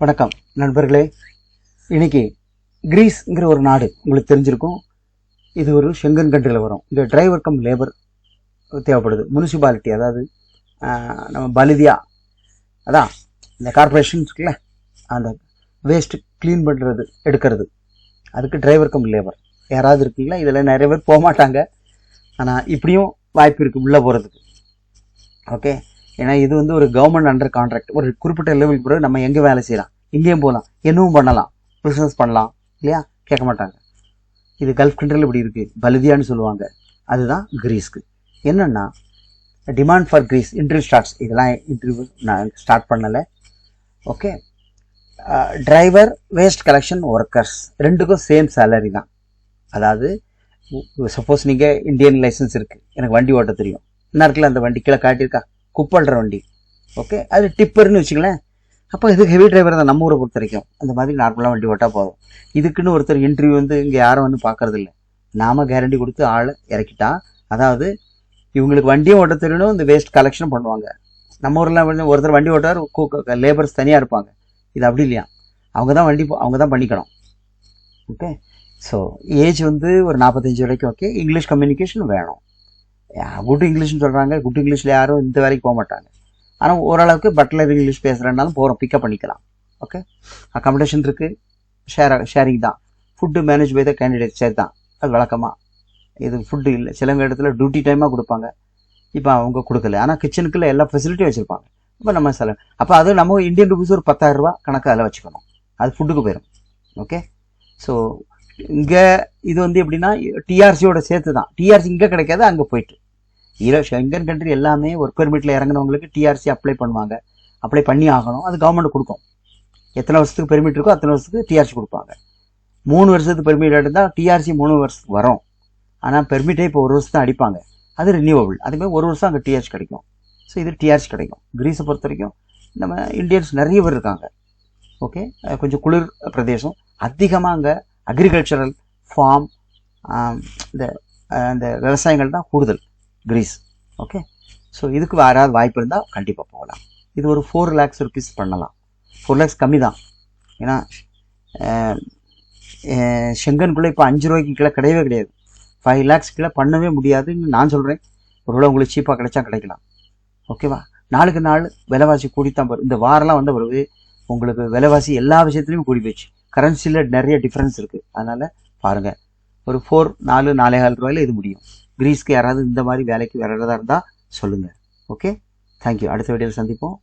வணக்கம் நண்பர்களே. இன்னைக்கு கிரீஸ்ங்கிற ஒரு நாடு உங்களுக்கு தெரிஞ்சிருக்கும். இது ஒரு ஷெங்கன் கண்ட்ரியில் வரும். இந்த டிரைவர் கம் லேபர் தேவைப்படுது. முனிசிபாலிட்டி, அதாவது நம்ம பலிதியா, அதான் இந்த கார்பரேஷன் இருக்குல்ல, அந்த வேஸ்ட் கிளீன் பண்ணுறது, எடுக்கிறது, அதுக்கு டிரைவர் கம் லேபர் யாராவது இருக்குங்களா? இதில் நிறைய பேர் போக மாட்டாங்க, ஆனால் இப்படியும் வாய்ப்பு இருக்குது உள்ளே போகிறதுக்கு. ஓகே, ஏன்னா இது வந்து ஒரு கவர்மெண்ட் அண்டர் கான்ட்ராக்ட். ஒரு குறிப்பிட்ட லெவலுக்கு பிறகு நம்ம எங்கே வேலை செய்யலாம், எங்கேயும் போகலாம், என்னவும் பண்ணலாம், பிஸ்னஸ் பண்ணலாம் இல்லையா? கேட்க மாட்டாங்க. இது கல்ஃப் கண்ட்ரியில் இப்படி இருக்குது, பலிதியான்னு சொல்லுவாங்க. அதுதான் கிரீஸ்க்கு. என்னென்னா demand for Greece, interview starts. இதெல்லாம் இன்டர்வியூ நான் ஸ்டார்ட் பண்ணலை. Okay, driver, waste collection workers ரெண்டுக்கும் சேம் சேலரி தான். அதாவது சப்போஸ் நீங்கள் இந்தியன் லைசன்ஸ் இருக்குது, எனக்கு வண்டி ஓட்ட தெரியும், என்ன இருக்குல்ல அந்த வண்டி கீழே காட்டியிருக்கா, குப்பல்ற வண்டி. ஓகே, அது டிப்பர்னு வச்சுங்களேன். அப்போ இது ஹெவி டிரைவர் தான் நம்ம ஊரை பொறுத்த வரைக்கும். அந்த மாதிரி நார்மலாக வண்டி ஓட்டா போதும். இதுக்குன்னு ஒருத்தர் இன்டர்வியூ வந்து இங்கே யாரும் வந்து பார்க்கறது இல்லை. நாம கேரண்டி கொடுத்து ஆளை இறக்கிட்டா, அதாவது இவங்களுக்கு வண்டியும் ஓட்ட தெரியணும், இந்த வேஸ்ட் கலெக்ஷனும் பண்ணுவாங்க. நம்ம ஊரில் ஒருத்தர் வண்டி ஓட்டார், லேபர்ஸ் தனியாக இருப்பாங்க. இது அப்படி இல்லையா, அவங்க தான் பண்ணிக்கணும். ஓகே, ஸோ ஏஜ் வந்து ஒரு 45 வரைக்கும். ஓகே, இங்கிலீஷ் கம்யூனிகேஷன் வேணும். குட் இங்கிலீஷ்னு சொல்கிறாங்க. குட் இங்கிலீஷில் யாரும் இந்த வேலைக்கு போக மாட்டாங்க. ஆனால் ஓரளவுக்கு பட்லர் இங்கிலீஷ் பேசுகிறனாலும் போகிறோம், பிக்கப் பண்ணிக்கலாம். ஓகே, அக்காமடேஷன் இருக்குது, ஷேரிங் தான். Food manage by the candidate, சரி தான், அது வழக்கமாக. இது ஃபுட்டு இல்லை, சில இடத்துல டியூட்டி டைமாக கொடுப்பாங்க, இப்போ அவங்க கொடுக்கல. ஆனால் கிச்சனுக்குள்ள எல்லா ஃபெசிலிட்டியும் வச்சுருப்பாங்க. இப்போ நம்ம அப்போ அது நம்ம இந்தியன் ருபீஸ் ஒரு 10,000 ரூபா கணக்கு அதில் வச்சுக்கணும். அது ஃபுட்டுக்கு போயிடும். ஓகே, ஸோ இங்கே இது வந்து எப்படின்னா டிஆர்சியோட சேர்த்து தான். டிஆர்சி இங்கே கிடைக்காது, அங்கே போயிட்டு. ஷெங்கன் கண்ட்ரி எல்லாமே ஒர்க் பெர்மிட்டில் இறங்கினவங்களுக்கு டிஆர்சி அப்ளை பண்ணுவாங்க. அப்ளை பண்ணி ஆகணும், அது கவர்மெண்ட் கொடுக்கும். எத்தனை வருஷத்துக்கு பெர்மிட் இருக்கோ அத்தனை வருஷத்துக்கு டிஆர்சி கொடுப்பாங்க. 3 வருஷத்துக்கு பெர்மிட் எடுத்தால் டிஆர்சி 3 வருஷத்துக்கு வரும். ஆனால் பெர்மிட்டே இப்போ 1 வருஷம் தான் அடிப்பாங்க, அது ரினியூவபிள். அதுமாதிரி 1 வருஷம் அங்கே டிஆர்சி கிடைக்கும். ஸோ இது டிஆர்சி கிடைக்கும். கிரீஸை பொறுத்த வரைக்கும் நம்ம இந்தியன்ஸ் நிறைய பேர் இருக்காங்க. ஓகே, கொஞ்சம் குளிர் பிரதேசம், அதிகமாக அங்கே அக்ரிகல்ச்சரல் ஃபார்ம், இந்த விவசாயங்கள் தான் கூடுதல் கிரீஸ். ஓகே, ஸோ இதுக்கு யாராவது வாய்ப்பு இருந்தால் கண்டிப்பாக போகலாம். இது ஒரு 4 lakhs rupees பண்ணலாம். 4 lakhs கம்மி தான். ஏன்னா ஷெங்கனுக்குள்ளே இப்போ 5 ரூபாய்க்கு கீழே கிடையவே கிடையாது. 5 lakhs கீழே பண்ணவே முடியாதுன்னு நான் சொல்கிறேன். ஒருவேளை உங்களுக்கு சீப்பாக கிடைச்சா கிடைக்கலாம். ஓகேவா? நாளுக்கு நாள் விலைவாசி கூடித்தான் வரும். இந்த வாரெல்லாம் வந்த பிறகு உங்களுக்கு விலைவாசி எல்லா விஷயத்துலையும் கூடி போயிடுச்சு. கரன்சியில் நிறைய டிஃப்ரென்ஸ் இருக்குது. அதனால் பாருங்கள், ஒரு 4,4,4,5 ரூபாயில் இது முடியும். கிரீஸ்க்கு யாராவது இந்த மாதிரி வேலைக்கு வரதா இருந்தால் சொல்லுங்கள். Okay, thank you. அடுத்த வீடியோவில் சந்திப்போம்.